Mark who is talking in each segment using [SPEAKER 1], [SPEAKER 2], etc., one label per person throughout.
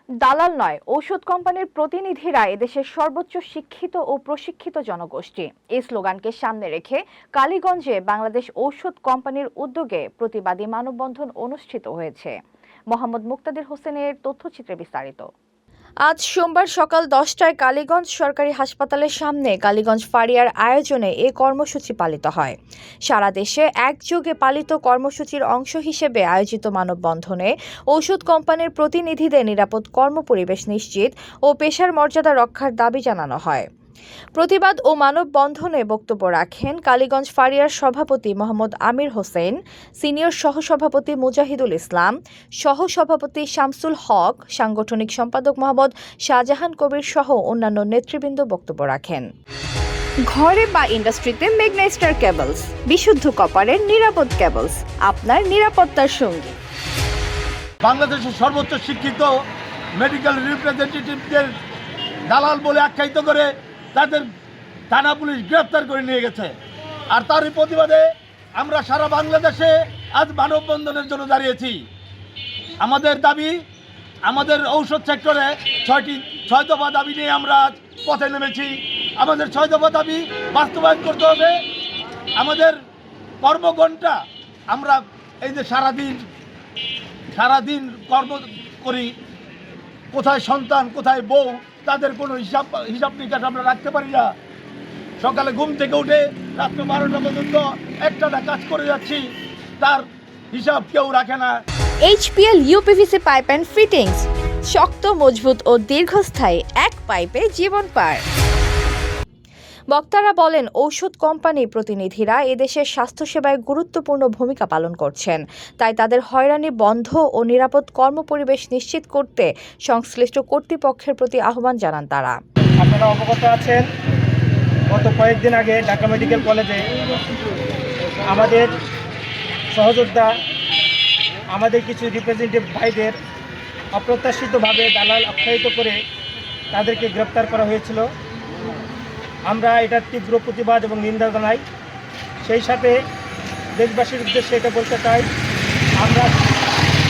[SPEAKER 1] দালাল নয়, ঔষধ কোম্পানির প্রতিনিধিরা এদেশের সর্বোচ্চ শিক্ষিত ও প্রশিক্ষিত জনগোষ্ঠী। এই স্লোগানকে সামনে রেখে কালীগঞ্জে বাংলাদেশ ঔষধ কোম্পানির উদ্যোগে প্রতিবাদী মানববন্ধন অনুষ্ঠিত হয়েছে। মোহাম্মদ মুক্তাদির হোসেনের তথ্যচিত্রে বিস্তারিত। আজ সোমবার সকাল 10টায় কালীগঞ্জ সরকারি হাসপাতালের সামনে কালীগঞ্জ ফারিয়ার আয়োজনে এ কর্মসূচি পালিত হয়। সারা দেশে একযোগে পালিত কর্মসূচির অংশ হিসেবে আয়োজিত মানববন্ধনে ঔষধ কোম্পানির প্রতিনিধিদের নিরাপদ কর্মপরিবেশ নিশ্চিত ও পেশার মর্যাদা রক্ষার দাবি জানানো হয়। প্রতিবাদ ও মানববন্ধনে বক্তব্য রাখেন কালীগঞ্জ ফারিয়ার সভাপতি মোহাম্মদ আমির হোসেন, সিনিয়র সহসভাপতি মুজাহিদুল ইসলাম, সহসভাপতি শামসুল হক, সাংগঠনিক সম্পাদক মোহাম্মদ শাহজাহান কবির সহ অন্যান্য নেতৃবৃন্দ বক্তব্য রাখেন। ঘরে বা ইন্ডাস্ট্রিতে ম্যাগনেস্টার কেবলস, বিশুদ্ধ কপারের নিরাপদ কেবলস, আপনার নিরাপত্তার সঙ্গী।
[SPEAKER 2] বাংলাদেশের সর্বোচ্চ শিক্ষিত মেডিকেল রিপ্রেজেন্টেটিভদের দালাল বলে আখ্যায়িত করে তাদের থানা পুলিশ গ্রেফতার করে নিয়ে গেছে। আর তারই প্রতিবাদে আমরা সারা বাংলাদেশে আজ মানববন্ধনের জন্য দাঁড়িয়েছি। আমাদের দাবি, আমাদের ঔষধ সেক্টরে 6 দফা দাবি নিয়ে আমরা আজ পথে নেমেছি। আমাদের 6 দফা দাবি বাস্তবায়ন করতে হবে। আমাদের কর্মঘণ্টা, আমরা এই যে সারাদিন কর্ম করি, কোথায় সন্তান কোথায় বউ তাদের কোনো হিসাব নিকাশ আমরা রাখতে পারি না। সকালে ঘুম থেকে উঠে রাত্র 12টা পর্যন্ত একটানা কাজ করে যাচ্ছি, তার হিসাব কেউ রাখে না।
[SPEAKER 1] HPL UPVC pipe and fittings, শক্ত মজবুত ও দীর্ঘস্থায়ী, এক পাইপে জীবন পার। বক্তারা বলেন, ঔষধ কোম্পানি প্রতিনিধিরা এদেশের স্বাস্থ্যসেবায় গুরুত্বপূর্ণ ভূমিকা পালন করছেন। তাই তাদের হয়রানি বন্ধ ও নিরাপদ কর্মপরিবেশ নিশ্চিত করতে সংশ্লিষ্ট কর্তৃপক্ষের প্রতি আহ্বান জানান তারা।
[SPEAKER 3] আপনারা অবগত আছেন, গত কয়েকদিন আগে ঢাকা মেডিকেল কলেজে আমাদের সহযোদ্ধা, আমাদের কিছু রিপ্রেজেন্টেটিভ ভাইদের অপ্রত্যাশিতভাবে দালাল আখ্যায়িত করে তাদেরকে গ্রেপ্তার করা হয়েছিল। আমরা এটার তীব্র প্রতিবাদ এবং নিন্দা জানাই। সেই সাথে দেশবাসীর উদ্দেশ্যে এটা বলতে চাই, আমরা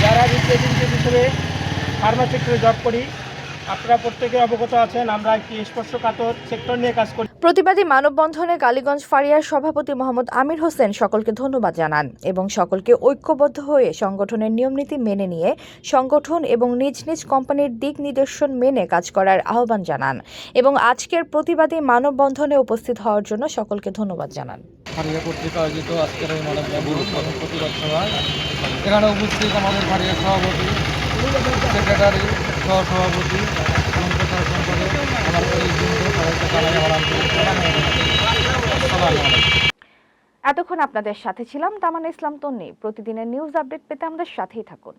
[SPEAKER 3] যারা রিপ্রেজেন্টেটিভ হিসেবে ফার্মা সেক্টরে জব করি, আপনারা প্রত্যেকে অবগত আছেন, আমরা একটি স্পর্শকাতর সেক্টর নিয়ে কাজ করি।
[SPEAKER 1] প্রতিবাদী মানববন্ধনে কালীগঞ্জ ফারিয়ার সভাপতি মোহাম্মদ আমির হোসেন সকলকে ধন্যবাদ জানান এবং সকলকে ঐক্যবদ্ধ হয়ে সংগঠনের নিয়মনীতি মেনে নিয়ে সংগঠন এবং নিজ নিজ কোম্পানির দিক নির্দেশন মেনে কাজ করার আহ্বান জানান এবং আজকের প্রতিবাদী মানববন্ধনে উপস্থিত হওয়ার জন্য সকলকে ধন্যবাদ জানান।
[SPEAKER 4] ফারিয়া কর্তৃক আয়োজিত আজকের এই মানববন্ধন প্রতিবাদ সভায় এখানে উপস্থিত আমাদের ফারিয়ার সভাপতি, সেক্রেটারি, সহসভাপতি,
[SPEAKER 1] এতক্ষণ আপনাদের সাথে ছিলাম তামান্না ইসলাম তন্নি। প্রতিদিনের নিউজ আপডেট পেতে আমাদের সাথেই থাকুন।